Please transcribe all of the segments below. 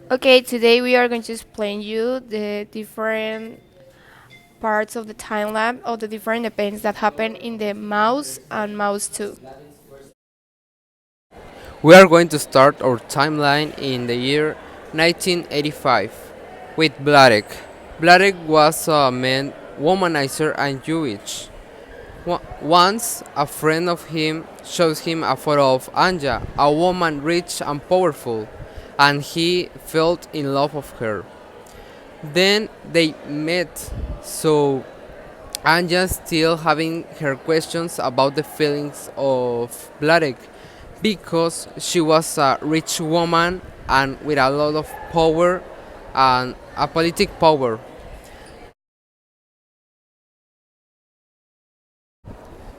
Okay, today we are going to explain you the different parts of the timeline of the different events that happen in the Mouse and Mouse 2. We are going to start our timeline in the year 1985 with Bladek. Bladek was a man, womanizer, and Jewish. Once, a friend of him shows him a photo of Anja, a woman rich and powerful, and he fell in love with her. Then they met, so Anja still having her questions about the feelings of Bladek because she was a rich woman and with a lot of power and a politic power.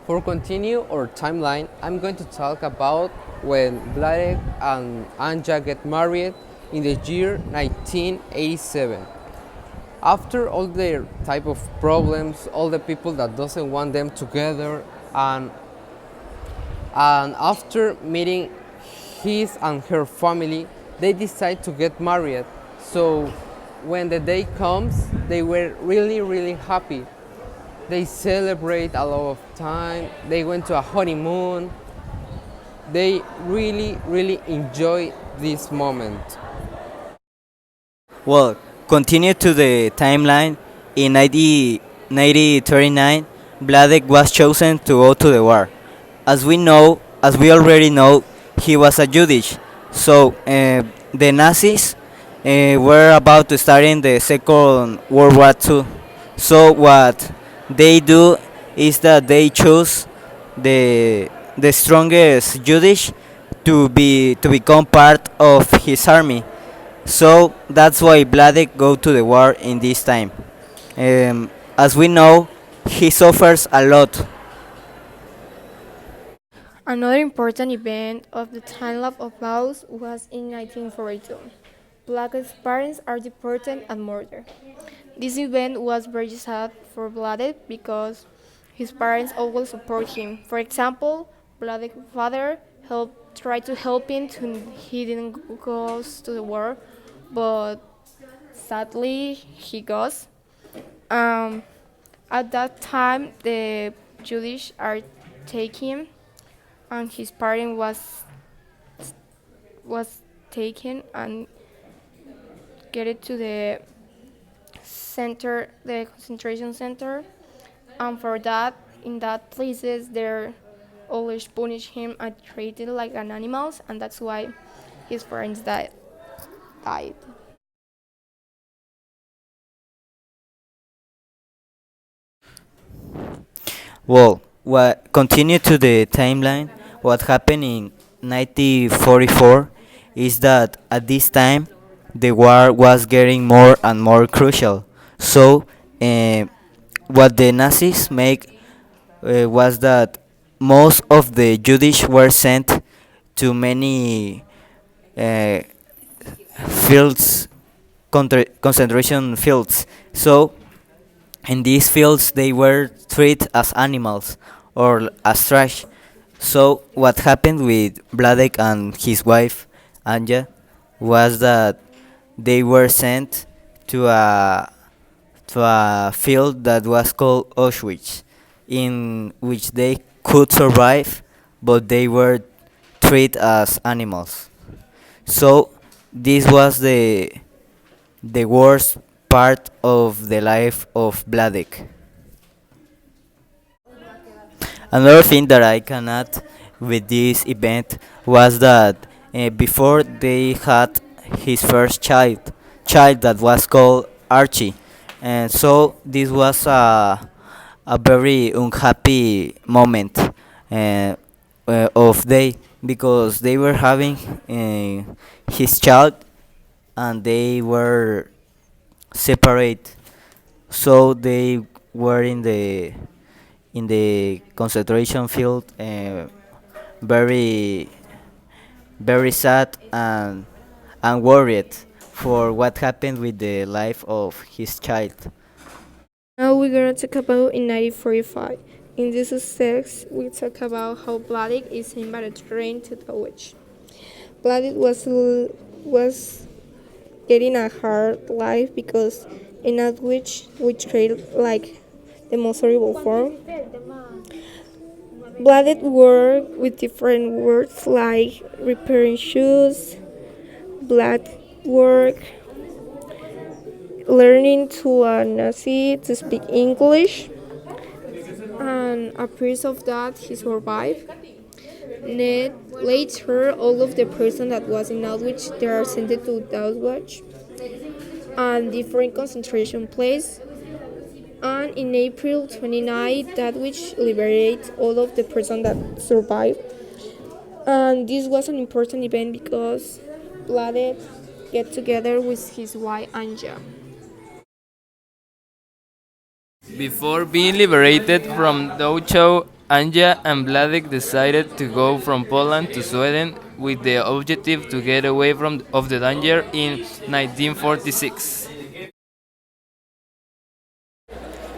For continue our timeline, I'm going to talk about when Bladek and Anja get married in the year 1987. After all their type of problems, all the people that doesn't want them together, and after meeting his and her family, they decide to get married. So when the day comes, they were really happy. They celebrate a lot of time. They went to a honeymoon. They really enjoy this moment. Well, continue to the timeline. In 1939, Vladek was chosen to go to the war. As we already know, he was a Jewish. So the Nazis were about to start in the Second World War II. So what they do is that they choose the strongest Jewish to become part of his army. So that's why Vladek go to the war in this time. As we know, he suffers a lot. Another important event of the timeline of Mouse was in 1942. Black's parents are deported and murdered. This event was very sad for Vladek because his parents always support him. For example, Vladek's father tried to help him to he didn't go to the war, but sadly he goes. Um, at that time, the Jewish are taken, and his parent was taken and get it to the center, the concentration center, and for that, in that places, they're always punish him and treated like an animals, and that's why his parents died. Well, what continue to the timeline. What happened in 1944 is that at this time the war was getting more and more crucial. So, what the Nazis make was that most of the Jewish were sent to many uh, fields, concentration fields. So in these fields, they were treated as animals or as trash. So what happened with Vladek and his wife Anja was that they were sent to a field that was called Auschwitz, in which they could survive, but they were treated as animals. So this was the worst part of the life of Vladek. Another thing that I can add with this event was that before they had his first child that was called Archie, and so this was a very unhappy moment of they because they were having his child and they were separate, so they were in the concentration field, very very sad and worried for what happened with the life of his child. Now we're gonna talk about in 1945. In this sex, we talk about how Vladek is invited to train to the witch. Vladek was getting a hard life because in which trade like the most horrible form. Blooded work with different words like repairing shoes, black work, learning to a Nazi to speak English, and appears of that he survived. Later, all of the person that was in Auschwitz they are sent to Auschwitz and different concentration place. And in April 29, that which liberates all of the person that survived. And this was an important event because Vladet get together with his wife Anja. Before being liberated from Dachau, Anja and Vladek decided to go from Poland to Sweden with the objective to get away of the danger in 1946.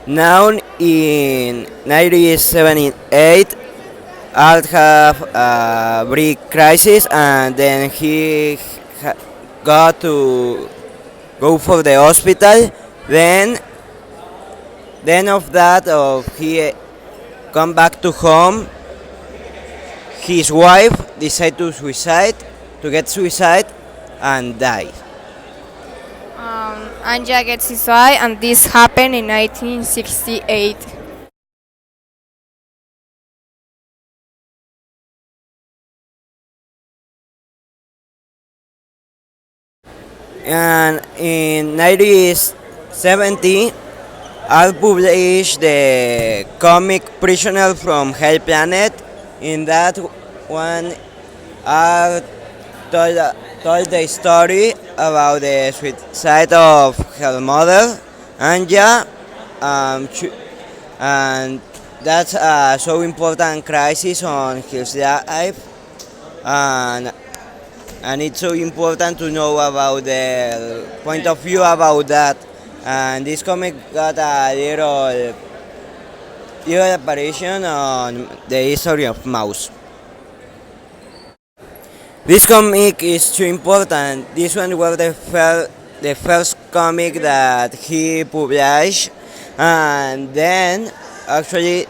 Now in 1978, I'll have a big crisis, and then he got to go for the hospital. Then of that, he come back to home. His wife decided to get suicide, and die. Anja gets suicide, and this happened in 1968. And in 1970, I published the comic Prisoner from Hell Planet. In that one, I told the story about the suicide of her mother, Anja, and that's a so important crisis on his life, and and it's so important to know about the point of view about that. And this comic got a little apparition on the history of mouse. This comic is too important. This one was the first comic that he published, and then actually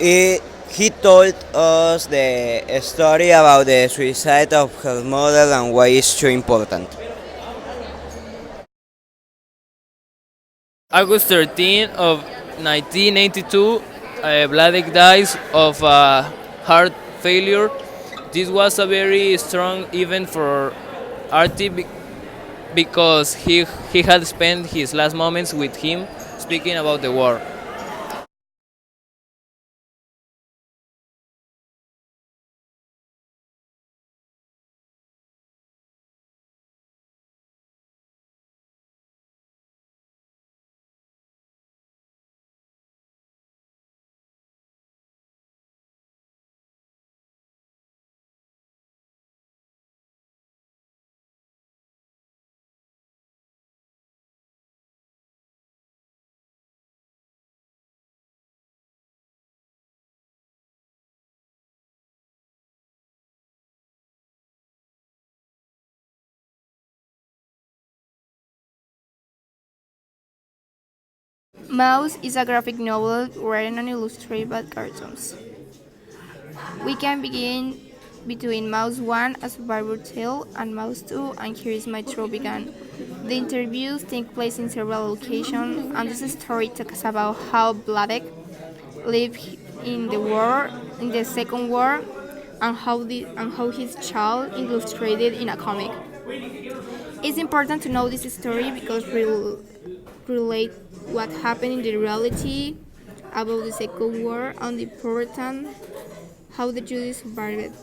he told us the story about the suicide of her mother and why it's too important. August 13 of 1982, Vladek dies of heart failure. This was a very strong event for Artie because he had spent his last moments with him speaking about the war. Mouse is a graphic novel written and illustrated by cartoons. We can begin between Mouse 1, a survivor tale, and Mouse 2, and Here is My Troll began. The interviews take place in several locations, and this story talks about how Vladek lived in the war, in the Second War, and how his child illustrated in a comic. It's important to know this story because we'll relate what happened in the reality about the Second War and the important how the Jews survived.